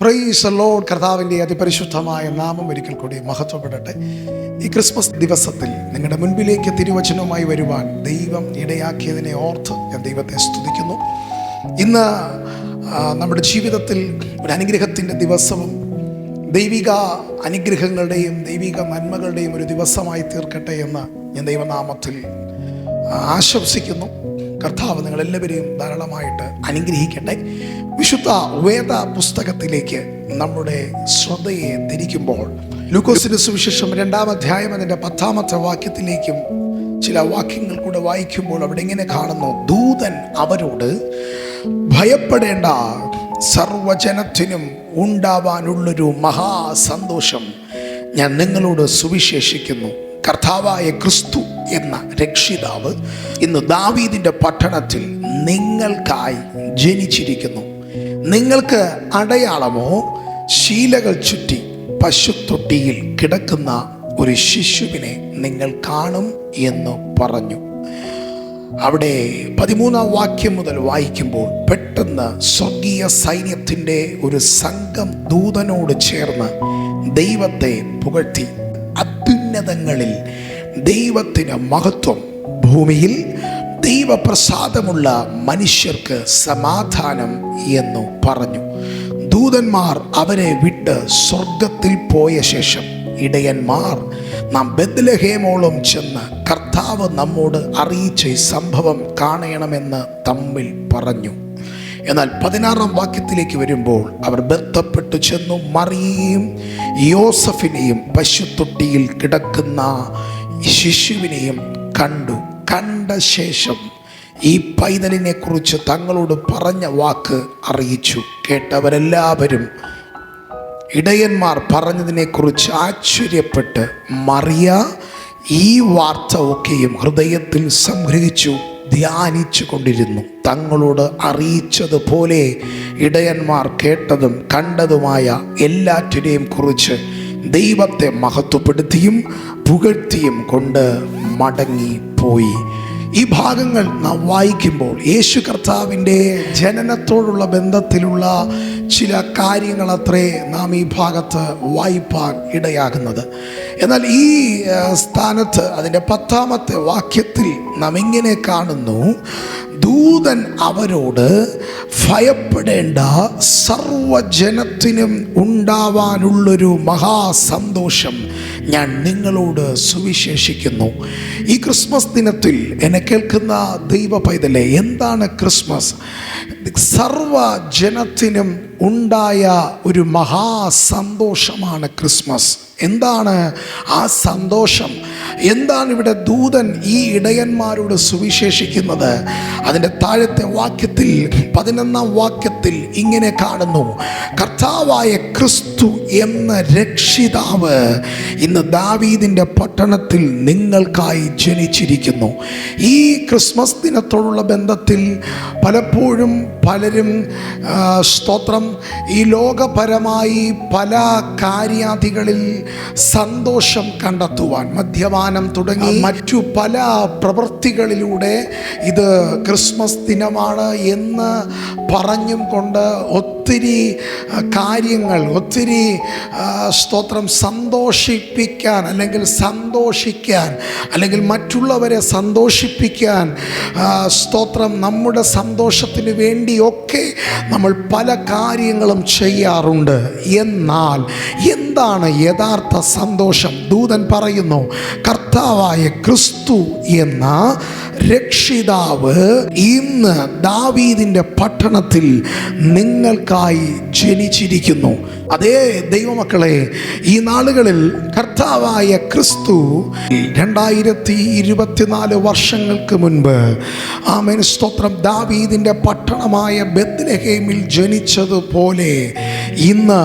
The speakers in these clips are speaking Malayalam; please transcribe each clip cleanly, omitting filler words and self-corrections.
Praise the Lord. കർത്താവിൻ്റെ അതിപരിശുദ്ധമായ നാമം ഒരിക്കൽ കൂടി മഹത്വപ്പെടട്ടെ. ഈ ക്രിസ്മസ് ദിവസത്തിൽ നിങ്ങളുടെ മുൻപിലേക്ക് തിരുവചനവുമായി വരുവാൻ ദൈവം ഇടയാക്കിയതിനെ ഓർത്ത് ഞാൻ ദൈവത്തെ സ്തുതിക്കുന്നു. ഇന്ന് നമ്മുടെ ജീവിതത്തിൽ ഒരു അനുഗ്രഹത്തിൻ്റെ ദിവസവും ദൈവിക അനുഗ്രഹങ്ങളുടെയും ദൈവിക നന്മകളുടെയും ഒരു ദിവസമായി തീർക്കട്ടെ എന്ന് ഞാൻ ദൈവനാമത്തിൽ ആശംസിക്കുന്നു. കർത്താവ് നിങ്ങളെല്ലാവരെയും ധാരാളമായിട്ട് അനുഗ്രഹിക്കട്ടെ. വിശുദ്ധ വേദ പുസ്തകത്തിലേക്ക് നമ്മുടെ ശ്രദ്ധയെ തിരിക്കുമ്പോൾ ലൂക്കോസിന്റെ സുവിശേഷം 2-ാം അധ്യായം അതിൻ്റെ 10-ാമത്തെ വാക്യത്തിലേക്കും ചില വാക്യങ്ങൾ കൂടെ വായിക്കുമ്പോൾ അവിടെ ഇങ്ങനെ കാണുന്നു: ദൂതൻ അവരോട്, ഭയപ്പെടേണ്ട, സർവജനത്തിനും ഉണ്ടാവാനുള്ളൊരു മഹാസന്തോഷം ഞാൻ നിങ്ങളോട് സുവിശേഷിക്കുന്നു. കർത്താവായ ക്രിസ്തു എന്ന രക്ഷിതാവ് ഇന്ന് ദാവീദിന്റെ പട്ടണത്തിൽ നിങ്ങൾക്കായി ജനിച്ചിരിക്കുന്നു. നിങ്ങൾക്ക് അടയാളമോ ശീലകൾ ചുറ്റി പശുത്തൊട്ടിയിൽ കിടക്കുന്ന ഒരു ശിശുവിനെ നിങ്ങൾ കാണും എന്ന് പറഞ്ഞു. അവിടെ 13-ാം വാക്യം മുതൽ വായിക്കുമ്പോൾ പെട്ടെന്ന് സ്വർഗീയ സൈന്യത്തിൻ്റെ ഒരു സംഘം ദൂതനോട് ചേർന്ന് ദൈവത്തെ പുകഴ്ത്തി. അത്യുന്നതങ്ങളിൽ ദൈവത്തിന് മഹത്വം, ഭൂമിയിൽ ദൈവപ്രസാദമുള്ള മനുഷ്യർക്ക് സമാധാനം എന്നു പറഞ്ഞു. ദൂതന്മാർ അവരെ വിട്ട് സ്വർഗത്തിൽ പോയ ശേഷം ഇടയന്മാർ നാം ബെത്ലഹേമോളം ചെന്ന് കർത്താവ് നമ്മോട് അറിയിച്ച ഈ സംഭവം കാണണമെന്ന് തമ്മിൽ പറഞ്ഞു. എന്നാൽ 16-ാം വാക്യത്തിലേക്ക് വരുമ്പോൾ അവർ ബന്ധപ്പെട്ടു ചെന്നു മറിയയും യോസഫിനെയും പശുത്തൊട്ടിയിൽ കിടക്കുന്ന ശിശുവിനെയും കണ്ടു. കണ്ട ശേഷം ഈ പൈതലിനെ കുറിച്ച് തങ്ങളോട് പറഞ്ഞ വാക്ക് അറിയിച്ചു. കേട്ടവരെല്ലാവരും ഇടയന്മാർ പറഞ്ഞതിനെക്കുറിച്ച് ആശ്ചര്യപ്പെട്ട് മറിയ ഈ വാർത്ത ഒക്കെയും ഹൃദയത്തിൽ സംഗ്രഹിച്ചു ധ്യാനിച്ചു കൊണ്ടിരുന്നു. തങ്ങളോട് അറിയിച്ചതുപോലെ ഇടയന്മാർ കേട്ടതും കണ്ടതുമായ എല്ലാറ്റിനെയും കുറിച്ച് ദൈവത്തെ മഹത്വപ്പെടുത്തിയും പുകഴ്ത്തിയും കൊണ്ട് മടങ്ങിപ്പോയി. ഈ ഭാഗങ്ങൾ നാം വായിക്കുമ്പോൾ യേശു കർത്താവിൻ്റെ ജനനത്തോടുള്ള ബന്ധത്തിലുള്ള ചില കാര്യങ്ങളത്രേ നാം ഈ ഭാഗത്ത് വായിപ്പാൻ ഇടയാകുന്നത്. എന്നാൽ ഈ സ്ഥാനത്ത് അതിൻ്റെ 10-ാമത്തെ വാക്യത്തിൽ നാം ഇങ്ങനെ കാണുന്നു: ദൂതൻ അവരോട്, ഭയപ്പെടേണ്ട, സർവജനത്തിനും ഉണ്ടാവാനുള്ളൊരു മഹാസന്തോഷം ഞാൻ നിങ്ങളോട് സുവിശേഷിക്കുന്നു. ഈ ക്രിസ്മസ് ദിനത്തിൽ എന്നെ കേൾക്കുന്ന ദൈവ പൈതലേ, എന്താണ് ക്രിസ്മസ്? സർവജനത്തിനും ഉണ്ടായ ഒരു മഹാസന്തോഷമാണ് ക്രിസ്മസ്. എന്താണ് ആ സന്തോഷം? എന്താണ് ഇവിടെ ദൂതൻ ഈ ഇടയന്മാരോട് സുവിശേഷിക്കുന്നത്? അതിൻ്റെ താഴത്തെ വാക്യത്തിൽ 11-ാം വാക്യത്തിൽ ഇങ്ങനെ കാണുന്നു: കർത്താവായ ക്രിസ്തു എന്ന രക്ഷിതാവ് ഇന്ന് ദാവീദിൻ്റെ പട്ടണത്തിൽ നിങ്ങൾക്കായി ജനിച്ചിരിക്കുന്നു. ഈ ക്രിസ്മസ് ദിനത്തോടുള്ള ബന്ധത്തിൽ പലപ്പോഴും പലരും സ്തോത്രം ഈ ലോകപരമായി പല കാര്യാദികളിൽ സന്തോഷം കണ്ടെത്തുവാൻ, മദ്യപാനം തുടങ്ങി മറ്റു പല പ്രവൃത്തികളിലൂടെ ഇത് ക്രിസ്മസ് ദിനമാണ് എന്ന് പറഞ്ഞും കൊണ്ട് ഒത്തിരി കാര്യങ്ങൾ, ഒത്തിരി സ്തോത്രം സന്തോഷിപ്പിക്കാൻ അല്ലെങ്കിൽ സന്തോഷിക്കാൻ അല്ലെങ്കിൽ മറ്റുള്ളവരെ സന്തോഷിപ്പിക്കാൻ സ്തോത്രം നമ്മുടെ സന്തോഷത്തിന് വേണ്ടിയൊക്കെ നമ്മൾ പല കാര്യങ്ങളും ചെയ്യാറുണ്ട്. എന്നാൽ എന്താണ് യഥാർത്ഥ സന്തോഷം? ദൂതൻ പറയുന്നു, കർത്താവായ ക്രിസ്തു എന്ന രക്ഷിതാവ് ഇന്ന് ദാവീദിന്റെ പട്ടണത്തിൽ നിങ്ങൾക്കായി ജനിച്ചിരിക്കുന്നു. അതേ ദൈവമക്കളെ, ഈ നാളുകളിൽ കർത്താവായ ക്രിസ്തു 2024 വർഷങ്ങൾക്ക് മുൻപ് ആമേൻ സ്തോത്രം ദാവീദിന്റെ പട്ടണമായ ബെത്ലഹേമിൽ ജനിച്ചതുപോലെ ഇന്ന്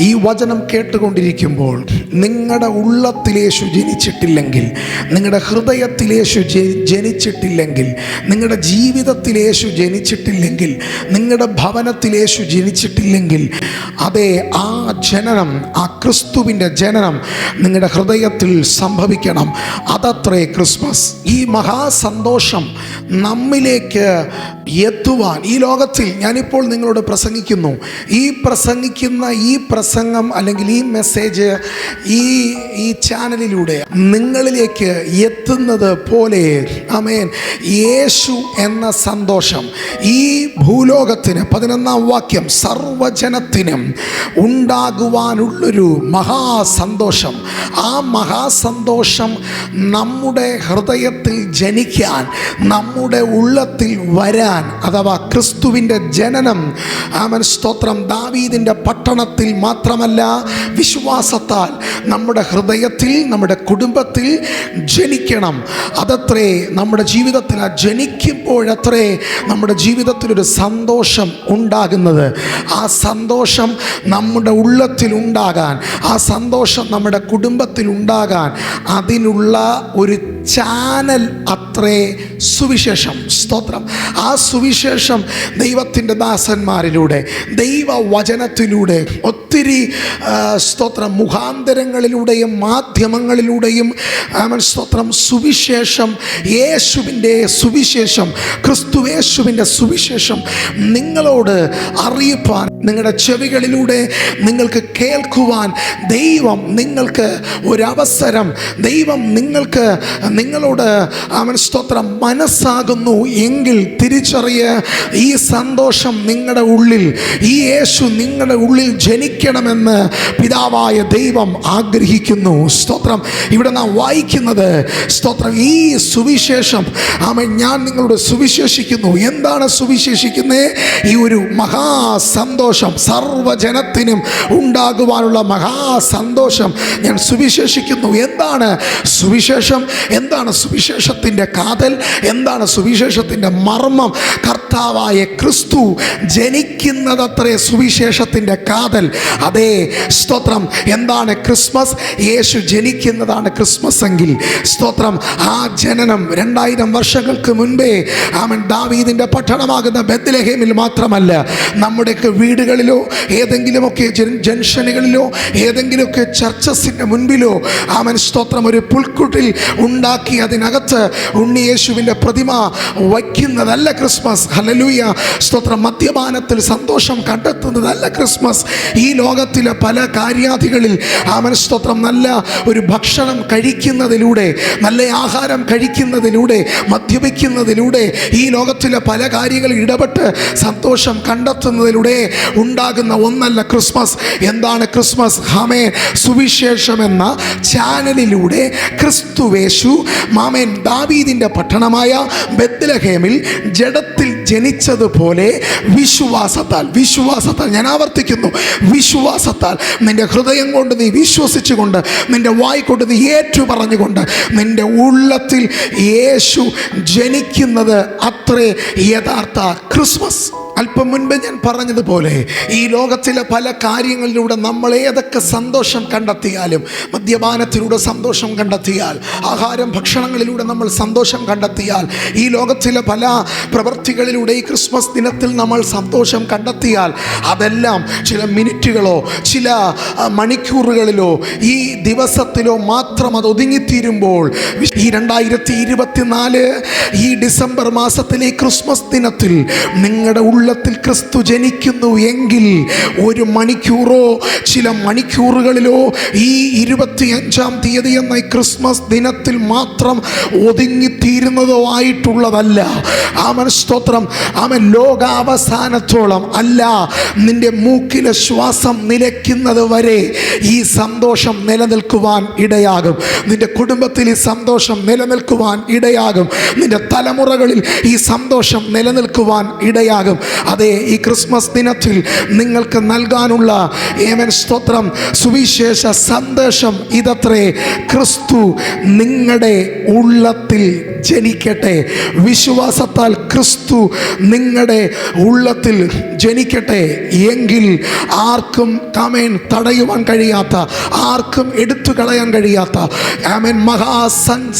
ഈ വചനം കേട്ടുകൊണ്ടിരിക്കുമ്പോൾ നിങ്ങളുടെ ഉള്ളത്തിൽ യേശു ജനിച്ചിട്ടില്ലെങ്കിൽ, നിങ്ങളുടെ ഹൃദയത്തിൽ യേശു ജനിച്ചിട്ടില്ലെങ്കിൽ, നിങ്ങളുടെ ജീവിതത്തിൽ യേശു ജനിച്ചിട്ടില്ലെങ്കിൽ, നിങ്ങളുടെ ഭവനത്തിൽ യേശു ജനിച്ചിട്ടില്ലെങ്കിൽ, അതെ, ആ ജനനം, ആ ക്രിസ്തുവിൻ്റെ ജനനം നിങ്ങളുടെ ഹൃദയത്തിൽ സംഭവിക്കണം. അതത്രേ ക്രിസ്മസ്. ഈ മഹാസന്തോഷം നമ്മിലേക്ക് എത്തുവാൻ ഈ ലോകത്തിൽ ഞാനിപ്പോൾ നിങ്ങളോട് പ്രസംഗിക്കുന്നു. ഈ പ്രസംഗിക്കുന്ന ഈ പ്രസംഗം അല്ലെങ്കിൽ ഈ മെസ്സേജ് ഈ ചാനലിലൂടെ നിങ്ങളിലേക്ക് എത്തുന്നത് പോലെ, ആമേൻ, യേശു എന്ന സന്തോഷം ഈ ഭൂലോകത്തിന് 11-ാം വാക്യം സർവജനത്തിനും ഉണ്ടാകുവാനുള്ളൊരു മഹാസന്തോഷം, ആ മഹാസന്തോഷം നമ്മുടെ ഹൃദയത്തിൽ ജനിക്കാൻ, നമ്മുടെ ഉള്ളത്തിൽ വരാൻ, അഥവാ ക്രിസ്തുവിൻ്റെ ജനനം, ആമേൻ, സ്തോത്രം, ദാവീദിൻ്റെ പട്ടണത്തിൽ മാത്രമല്ല, വിശ്വാസത്താൽ നമ്മുടെ ഹൃദയത്തിൽ, നമ്മുടെ കുടുംബത്തിൽ ജനിക്കണം. അതത്രേ നമ്മുടെ ജീവിതത്തിൽ. ആ ജനിക്കുമ്പോഴത്രേ നമ്മുടെ ജീവിതത്തിലൊരു സന്തോഷം ഉണ്ടാകുന്നത്. ആ സന്തോഷം നമ്മുടെ ഉള്ളത്തിൽ ഉണ്ടാകാൻ, ആ സന്തോഷം നമ്മുടെ കുടുംബത്തിൽ ഉണ്ടാകാൻ, അതിനുള്ള ഒരു ചാനൽ അത്രേ സുവിശേഷം. സ്തോത്രം. ആ സുവിശേഷം ദൈവത്തിൻ്റെ ദാസന്മാരിലൂടെ, ദൈവവചനത്തിലൂടെ, ഒത്തിരി സ്തോത്രം മുഖാന്തരങ്ങളിലൂടെയും മാധ്യമങ്ങളിലൂടെയും, സ്തോത്രം, സുവിശേഷം, യേശുവിൻ്റെ സുവിശേഷം, ക്രിസ്തുവേശുവിൻ്റെ സുവിശേഷം നിങ്ങളോട് അറിയിപ്പാൻ, നിങ്ങളുടെ ചെവികളിലൂടെ നിങ്ങൾക്ക് കേൾക്കുവാൻ ദൈവം നിങ്ങൾക്ക് ഒരവസരം, ദൈവം നിങ്ങളോട് സ്തോത്രം മനസ്സാകുന്നു എങ്കിൽ തിരിച്ചറിയ, ഈ സന്തോഷം നിങ്ങളുടെ ഉള്ളിൽ, ഈ യേശു നിങ്ങളുടെ ഉള്ളിൽ ജനിക്കണമെന്ന് പിതാവായ ദൈവം ആഗ്രഹിക്കുന്നു. സ്തോത്രം. ഇവിടെ നാം വായിക്കുന്നത്, സ്തോത്രം, ഈ സുവിശേഷം, ഞാൻ നിങ്ങളോട് സുവിശേഷിക്കുന്നു. എന്താണ് സുവിശേഷിക്കുന്നത്? ഈ ഒരു മഹാസന്തോഷം, സർവജനത്തിനും ഉണ്ടാകുവാനുള്ള മഹാസന്തോഷം ഞാൻ സുവിശേഷിക്കുന്നു. എന്താണ് സുവിശേഷം? എന്താണ് സുവിശേഷത്തിൻ്റെ കാതൽ? എന്താണ് സുവിശേഷത്തിൻ്റെ മർമ്മം? കർത്താവായ ക്രിസ്തു ജനിക്കുന്നതത്രേ സുവിശേഷത്തിൻ്റെ കാതൽ. അതേ, സ്തോത്രം. എന്താണ് ക്രിസ്മസ്? യേശു ജനിക്കുന്നതാണ് ക്രിസ്മസ് എങ്കിൽ, സ്തോത്രം, ആ ജനനം 2000 വർഷങ്ങൾക്ക് മുൻപേ ദാവീദിൻ്റെ പട്ടണമാകുന്ന ബെത്ലഹേമിൽ മാത്രമല്ല, നമ്മുടെയൊക്കെ വീടുകളിലോ ഏതെങ്കിലുമൊക്കെ ജംഗ്ഷനുകളിലോ ഏതെങ്കിലുമൊക്കെ ചർച്ചസിൻ്റെ മുൻപിലോ സ്തോത്രം ഒരു പുൽക്കുട്ടിൽ ഉണ്ടാക്കി അതിനകത്ത് ഉണ്ണിയേശുവിൻ്റെ പ്രതിമ വയ്ക്കുന്നതല്ല ക്രിസ്മസ്. ഹല്ലേലൂയ. സ്തോത്രം. മദ്യപാനത്തിൽ സന്തോഷം കണ്ടെത്തുന്നതല്ല ക്രിസ്മസ്. ഈ ലോകത്തിലെ പല കാര്യാദികളിൽ സ്തോത്രം നല്ല ഒരു ഭക്ഷണം കഴിക്കുന്നതിലൂടെ, നല്ല ആഹാരം കഴിക്കുന്നതിലൂടെ, മദ്യപിക്കുന്നതിലൂടെ, ഈ ലോകത്തിലെ പല കാര്യങ്ങളിൽ ഇടപെട്ട് സന്തോഷം കണ്ടെത്തുന്നതിലൂടെ ഉണ്ടാകുന്ന ഒന്നല്ല ക്രിസ്മസ്. എന്താണ് ക്രിസ്മസ്? ആമേൻ. സുവിശേഷം എന്ന ചാനലിലൂടെ ക്രിസ്തുവേശു ദാവീദിൻ്റെ പട്ടണമായ ബെത്ലഹേമിൽ ജഡത്തിൽ ജനിച്ചതുപോലെ വിശ്വാസത്താൽ ഞാൻ ആവർത്തിക്കുന്നു, വിശ്വാസത്താൽ നിന്റെ ഹൃദയം കൊണ്ട് നീ വിശ്വസിച്ചുകൊണ്ട്, നിന്റെ വായ് കൊണ്ട് നീ ഏറ്റു പറഞ്ഞുകൊണ്ട്, നിന്റെ ഉള്ളത്തിൽ യേശു ജനിക്കുന്നത് അത്രേ യഥാർത്ഥ ക്രിസ്മസ്. അല്പം മുൻപ് ഞാൻ പറഞ്ഞതുപോലെ ഈ ലോകത്തിലെ പല കാര്യങ്ങളിലൂടെ നമ്മൾ ഏതൊക്കെ സന്തോഷം കണ്ടെത്തിയാലും, മദ്യപാനത്തിലൂടെ സന്തോഷം കണ്ടെത്തിയാൽ, ഭക്ഷണങ്ങളിലൂടെ നമ്മൾ സന്തോഷം കണ്ടെത്തിയാൽ, ഈ ലോകത്തിലെ പല പ്രവൃത്തികളിലൂടെ ഈ ക്രിസ്മസ് ദിനത്തിൽ നമ്മൾ സന്തോഷം കണ്ടെത്തിയാൽ, അതെല്ലാം ചില മിനിറ്റുകളോ ചില മണിക്കൂറുകളിലോ ഈ ദിവസത്തിലോ മാത്രം അത് ഒതുങ്ങിത്തീരുമ്പോൾ, ഈ 2024 ഈ ഡിസംബർ മാസത്തിലെ ക്രിസ്മസ് ദിനത്തിൽ നിങ്ങളുടെ ഉള്ളത്തിൽ ക്രിസ്തു ജനിക്കുന്നു എങ്കിൽ, ഒരു മണിക്കൂറോ ചില മണിക്കൂറുകളിലോ ഈ 25-ാം തീയതി എന്ന ക്രിസ്മസ് ദിനത്തിൽ മാത്രം ഒതുങ്ങിത്തീരുന്നതോ ആയിട്ടുള്ളതല്ല. സ്തോത്രം. ലോകാവസാനത്തോളം അല്ല, നിന്റെ മൂക്കിലെ ശ്വാസം നിലയ്ക്കുന്നത് വരെ ഈ സന്തോഷം നിലനിൽക്കുവാൻ ഇടയാകും. നിന്റെ കുടുംബത്തിൽ ഈ സന്തോഷം നിലനിൽക്കുവാൻ ഇടയാകും. നിന്റെ തലമുറകളിൽ ഈ സന്തോഷം നിലനിൽക്കുവാൻ ഇടയാകും. അതെ, ഈ ക്രിസ്മസ് ദിനത്തിൽ നിങ്ങൾക്ക് നൽകാനുള്ള സ്തോത്രം സുവിശേഷ സന്ദേശം ഇതത്രേ: ക്രിസ്തു നിങ്ങളുടെ ഉള്ളത്തിൽ ജനിക്കട്ടെ. വിശ്വാസത്താൽ ക്രിസ്തു നിങ്ങളുടെ ഉള്ളത്തിൽ ജനിക്കട്ടെ എങ്കിൽ ആർക്കും തടയുവാൻ കഴിയാത്ത, ആർക്കും എടുത്തു കളയാൻ കഴിയാത്ത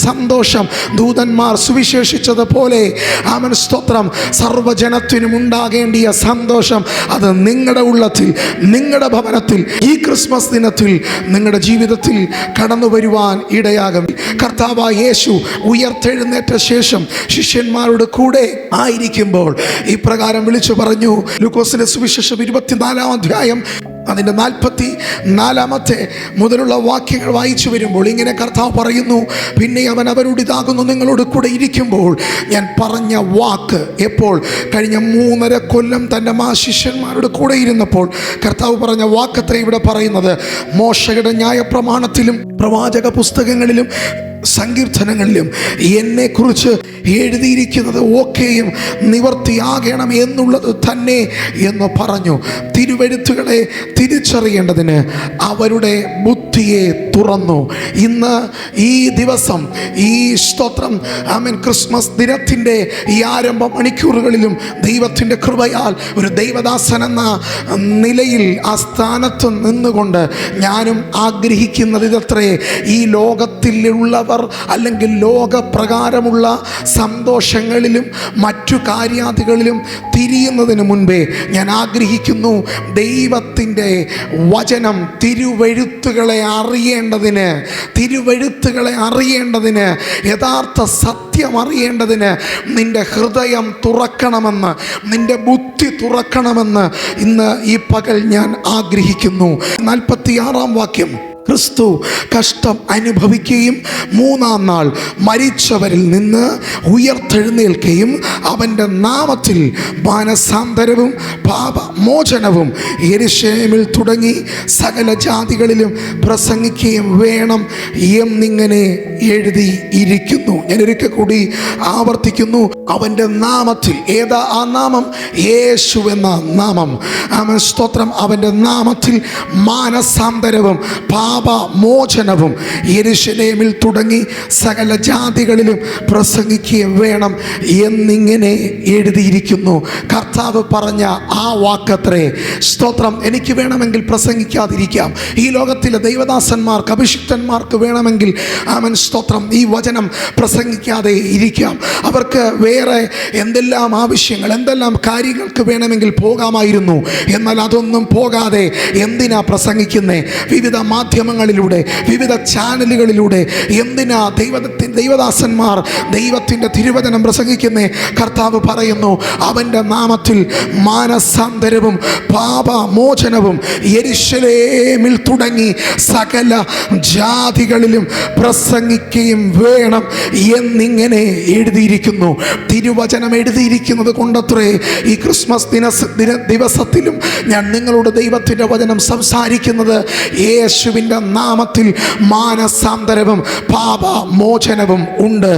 സന്തോഷം ദൂതന്മാർ സുവിശേഷിച്ചതുപോലെ സ്തോത്രം സർവ്വജനത്തിനും ഉണ്ടാകേണ്ടിയ സന്തോഷം അത് നിങ്ങളുടെ ഉള്ളത്തിൽ, നിങ്ങളുടെ ഭവനത്തിൽ ഈ ക്രിസ്മസ് ദിനത്തിൽ നിങ്ങളുടെ ജീവിതത്തിൽ കടന്നു വരുവാൻ ഇടയാകും. കർത്താവായ യേശു ഉയർത്തെഴുന്നേറ്റ ശേഷം ശിഷ്യന്മാരുടെ കൂടെ ആയിരിക്കുമ്പോൾ ഇപ്രകാരം വിളിച്ചു പറഞ്ഞു. ലൂക്കോസിന്റെ സുവിശേഷം 24-ാം അധ്യായം അതിൻ്റെ 44 മുതലുള്ള വാക്യങ്ങൾ വായിച്ചു വരുമ്പോൾ ഇങ്ങനെ കർത്താവ് പറയുന്നു, പിന്നെ അവൻ അവരോട് ഇതാകുന്നു, നിങ്ങളോട് കൂടെ ഇരിക്കുമ്പോൾ ഞാൻ പറഞ്ഞ വാക്ക്. എപ്പോൾ? കഴിഞ്ഞ 3.5 കൊല്ലം തൻ്റെ ശിഷ്യന്മാരുടെ കൂടെ ഇരുന്നപ്പോൾ കർത്താവ് പറഞ്ഞ വാക്കത്ര ഇവിടെ പറയുന്നത്. മോശയുടെ ന്യായപ്രമാണത്തിലും പ്രവാചക പുസ്തകങ്ങളിലും സങ്കീർത്തനങ്ങളിലും എന്നെക്കുറിച്ച് എഴുതിയിരിക്കുന്നത് ഒക്കെയും നിവർത്തിയാകണം എന്നുള്ളത് തന്നെ എന്ന് പറഞ്ഞു. തിരുവെഴുത്തുകളെ തിരിച്ചറിയേണ്ടതിന് അവരുടെ ബുദ്ധിയെ തുറന്നു. ഇന്ന് ഈ ദിവസം, ഈ സ്തോത്രം ക്രിസ്മസ് ദിനത്തിൻ്റെ ഈ ആരംഭ മണിക്കൂറുകളിലും ദൈവത്തിൻ്റെ കൃപയാൽ ഒരു ദൈവദാസൻ എന്ന നിലയിൽ ആ സ്ഥാനത്ത് നിന്നുകൊണ്ട് ഞാനും ആഗ്രഹിക്കുന്നത് ഇതത്രേ. ഈ ലോകത്തിലുള്ളവർ അല്ലെങ്കിൽ ലോകപ്രകാരമുള്ള സന്തോഷങ്ങളിലും മറ്റു കാര്യാദികളിലും തിരിയുന്നതിന് മുൻപേ ഞാൻ ആഗ്രഹിക്കുന്നു ദൈവത്തിൻ്റെ വചനം, തിരുവെഴുത്തുകളെ അറിയേണ്ടതിന് യഥാർത്ഥ സത്യം അറിയേണ്ടതിന് നിന്റെ ഹൃദയം തുറക്കണമെന്ന്, നിന്റെ ബുദ്ധി തുറക്കണമെന്ന് ഇന്ന് ഈ പകൽ ഞാൻ ആഗ്രഹിക്കുന്നു. 46-ാം വാക്യം, ക്രിസ്തു കഷ്ടം അനുഭവിക്കുകയും 3-ാം നാൾ മരിച്ചവരിൽ നിന്ന് ഉയർത്തെഴുന്നേൽക്കുകയും അവൻ്റെ നാമത്തിൽ മാനസാന്തരവും പാപമോചനവും യെരൂശലേമിൽ തുടങ്ങി സകല ജാതികളിലും പ്രസംഗിക്കുകയും വേണം എന്നിങ്ങനെ എഴുതിയിരിക്കുന്നു. ഞാൻ ഒരിക്കൽ കൂടി ആവർത്തിക്കുന്നു, അവൻ്റെ നാമത്തിൽ. ഏതാ ആ നാമം? യേശു എന്ന നാമം. അവൻ സ്തോത്രം. അവൻ്റെ നാമത്തിൽ മാനസാന്തരവും പാപമോചനവും യെരൂശലേമിൽ തുടങ്ങി സകല ജാതികളിലും പ്രസംഗിക്കുകയും വേണം എന്നിങ്ങനെ എഴുതിയിരിക്കുന്നു. കർത്താവ് പറഞ്ഞ ആ വാക്കത്രേ. സ്തോത്രം. എനിക്ക് വേണമെങ്കിൽ പ്രസംഗിക്കാതിരിക്കാം. ഈ ലോകത്തിലെ ദൈവദാസന്മാർക്ക്, അഭിഷിക്തന്മാർക്ക് വേണമെങ്കിൽ സ്തോത്രം ഈ വചനം പ്രസംഗിക്കാതെ ഇരിക്കാം. അവർക്ക് വേറെ എന്തെല്ലാം ആവശ്യങ്ങൾ, എന്തെല്ലാം കാര്യങ്ങൾക്ക് വേണമെങ്കിൽ പോകാമായിരുന്നു. എന്നാൽ അതൊന്നും പോകാതെ എന്തിനാ പ്രസംഗിക്കുന്നേ? വിവിധ മാധ്യമങ്ങളിലൂടെ, വിവിധ ചാനലുകളിലൂടെ എന്തിനാ ദൈവദാസന്മാർ ദൈവത്തിൻ്റെ തിരുവചനം പ്രസംഗിക്കുന്നേ? കർത്താവ് പറയുന്നു, അവൻ്റെ നാമത്തിൽ മാനസാന്തരവും പാപമോചനവും യെരൂശലേമിൽ തുടങ്ങി സകല ജാതികളിലും പ്രസംഗിക്കുകയും വേണം എന്നിങ്ങനെ എഴുതിയിരിക്കുന്നു. തിരുവചനം എഴുതിയിരിക്കുന്നത് കൊണ്ടത്രേ ഈ ക്രിസ്മസ് ദിവസത്തിലും ഞാൻ നിങ്ങളോട് ദൈവത്തിൻ്റെ വചനം സംസാരിക്കുന്നത്. യേശുവിൻ്റെ നാമത്തിൽ മാനസാന്തരവും പാപമോചനവും ഉണ്ട്.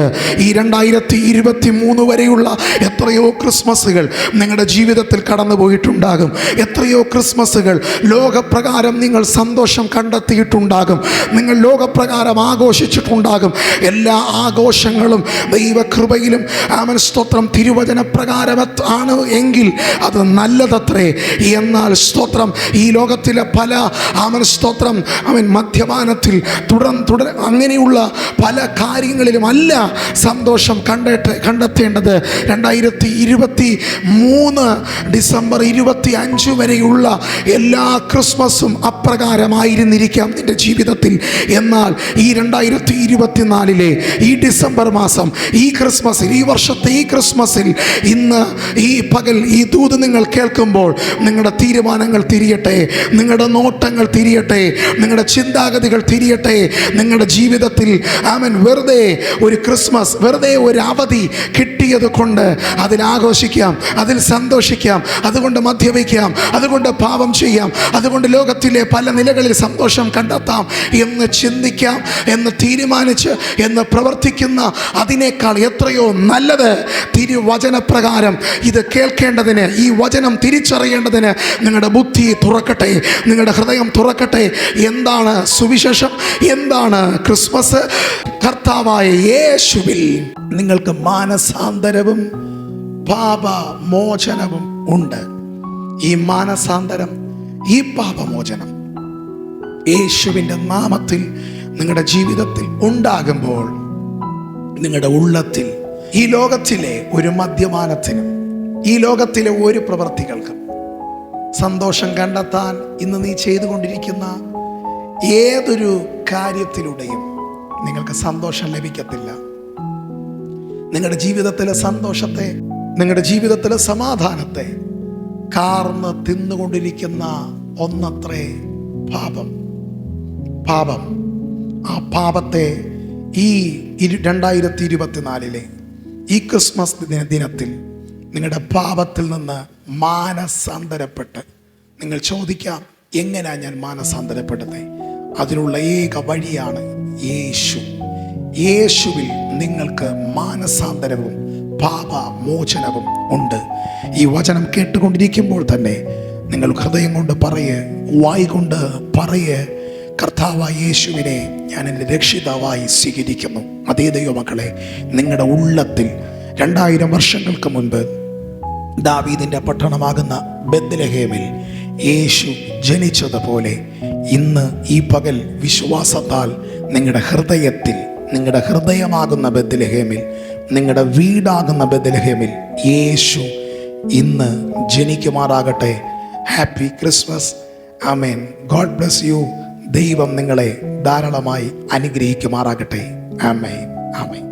ഈ 2023 വരെയുള്ള എത്രയോ ക്രിസ്മസുകൾ നിങ്ങളുടെ ജീവിതത്തിൽ കടന്നു പോയിട്ടുണ്ടാകും. എത്രയോ ക്രിസ്മസുകൾ ലോകപ്രകാരം നിങ്ങൾ സന്തോഷം കണ്ടെത്തിയിട്ടുണ്ടാകും. നിങ്ങൾ ലോകപ്രകാരം ആഘോഷിച്ചിട്ടുണ്ടാകും. എല്ലാ ആഘോഷങ്ങളും ദൈവകൃപയിലും സ്തോത്രം തിരുവചന പ്രകാരമാണ് എങ്കിൽ അത് നല്ലതത്രേ. എന്നാൽ സ്തോത്രം ഈ ലോകത്തിലെ പല സ്തോത്രം മദ്യപാനത്തിൽ അങ്ങനെയുള്ള പല കാര്യങ്ങളിലും അല്ല സന്തോഷം കണ്ടെത്തേണ്ടത്. 2023 ഡിസംബർ 25 വരെയുള്ള എല്ലാ ക്രിസ്മസും അപ്രകാരമായിരുന്നിരിക്കാം നിന്റെ ജീവിതത്തിൽ. എന്നാൽ ഈ 2024 ഈ ഡിസംബർ മാസം, ഈ ക്രിസ്മസിൽ, ഈ വർഷത്തെ ഈ ക്രിസ്മസിൽ, ഇന്ന് ഈ പകൽ ഈ ദൂത് നിങ്ങൾ കേൾക്കുമ്പോൾ നിങ്ങളുടെ തീരുമാനങ്ങൾ തിരിയട്ടെ, നിങ്ങളുടെ നോട്ടങ്ങൾ തിരിയട്ടെ, നിങ്ങളുടെ ചിന്താഗതികൾ തിരിയട്ടെ. നിങ്ങളുടെ ജീവിതത്തിൽ വെറുതെ ഒരു ക്രിസ്മസ്, വെറുതെ ഒരു അവധി കിട്ടിയത് കൊണ്ട് അതിൽ ആഘോഷിക്കാം, അതിൽ സന്തോഷിക്കാം, അതുകൊണ്ട് മദ്യപിക്കാം, അതുകൊണ്ട് പാപം ചെയ്യാം, അതുകൊണ്ട് ലോകത്തിലെ പല നിലകളിൽ സന്തോഷം കണ്ടെത്താം എന്ന് ചിന്തിക്കാം, എന്ന് തീരുമാനിച്ച് എന്ന് പ്രവർത്തിക്കുന്ന അതിനേക്കാൾ എത്രയോ നല്ലത് തിരുവചനപ്രകാരം ഇത് കേൾക്കേണ്ടതിന്, ഈ വചനം തിരിച്ചറിയേണ്ടതിന് നിങ്ങളുടെ ബുദ്ധി തുറക്കട്ടെ, നിങ്ങളുടെ ഹൃദയം തുറക്കട്ടെ. എന്താണ് സുവിശേഷം? എന്താണ് ക്രിസ്മസ്? കർത്താവായ യേശുവിൽ നിങ്ങൾക്ക് മാനസാന്തരവും പാപമോചനവും ഉണ്ട്. ഈ മാനസാന്തരം, ഈ പാപമോചനം യേശുവിൻ്റെ നാമത്തിൽ നിങ്ങളുടെ ജീവിതത്തിൽ ഉണ്ടാകുമ്പോൾ നിങ്ങളുടെ ഉള്ളത്തിൽ ഈ ലോകത്തിലെ ഒരു മദ്യപാനത്തിനും ഈ ലോകത്തിലെ ഒരു പ്രവൃത്തികൾക്കും സന്തോഷം കണ്ടെത്താൻ ഇന്ന് നീ ചെയ്തുകൊണ്ടിരിക്കുന്ന ഏതൊരു കാര്യത്തിലൂടെയും നിങ്ങൾക്ക് സന്തോഷം ലഭിക്കത്തില്ല. നിങ്ങളുടെ ജീവിതത്തിലെ സന്തോഷത്തെ, നിങ്ങളുടെ ജീവിതത്തിലെ സമാധാനത്തെ കാർന്ന് തിന്നുകൊണ്ടിരിക്കുന്ന ഒന്നത്രേ പാപം. ആ പാപത്തെ ഈ 2024 ഈ ക്രിസ്മസ് ദിനത്തിൽ നിങ്ങളുടെ പാപത്തിൽ നിന്ന് മാനസാന്തരപ്പെട്ട് നിങ്ങൾ ചോദിക്കാം, എങ്ങനെയാണ് ഞാൻ മാനസാന്തരപ്പെടുന്നത്? അതിനുള്ള ഏക വഴിയാണ് യേശുവിൽ നിങ്ങൾക്ക് മാനസാന്തരവും പാപമോചനവും ഉണ്ട്. ഈ വചനം കേട്ടുകൊണ്ടിരിക്കുമ്പോൾ തന്നെ നിങ്ങൾ ഹൃദയം കൊണ്ട് വായ് കൊണ്ട് കർത്താവായ യേശുവിനെ ഞാൻ എൻ്റെ രക്ഷിതാവായി സ്വീകരിക്കുന്നു. അതേ ദൈവമക്കളെ, നിങ്ങളുടെ ഉള്ളത്തിൽ 2000 വർഷങ്ങൾക്ക് മുൻപ് ദാവീദിൻ്റെ പട്ടണമാകുന്ന ബെത്ലഹേമിൽ യേശു ജനിച്ചതുപോലെ ഇന്ന് ഈ പകൽ വിശ്വാസത്താൽ നിങ്ങളുടെ ഹൃദയത്തിൽ, നിങ്ങളുടെ ഹൃദയമാകുന്ന ബെത്ലഹേമിൽ, നിങ്ങളുടെ വീടാകുന്ന ബെത്ലഹേമിൽ യേശു ഇന്ന് ജനിക്കുമാറാകട്ടെ. Happy Christmas. ആമേൻ. God bless you. ദൈവം നിങ്ങളെ ധാരാളമായി അനുഗ്രഹിക്കുമാറാകട്ടെ. ആമേൻ. ആമേൻ.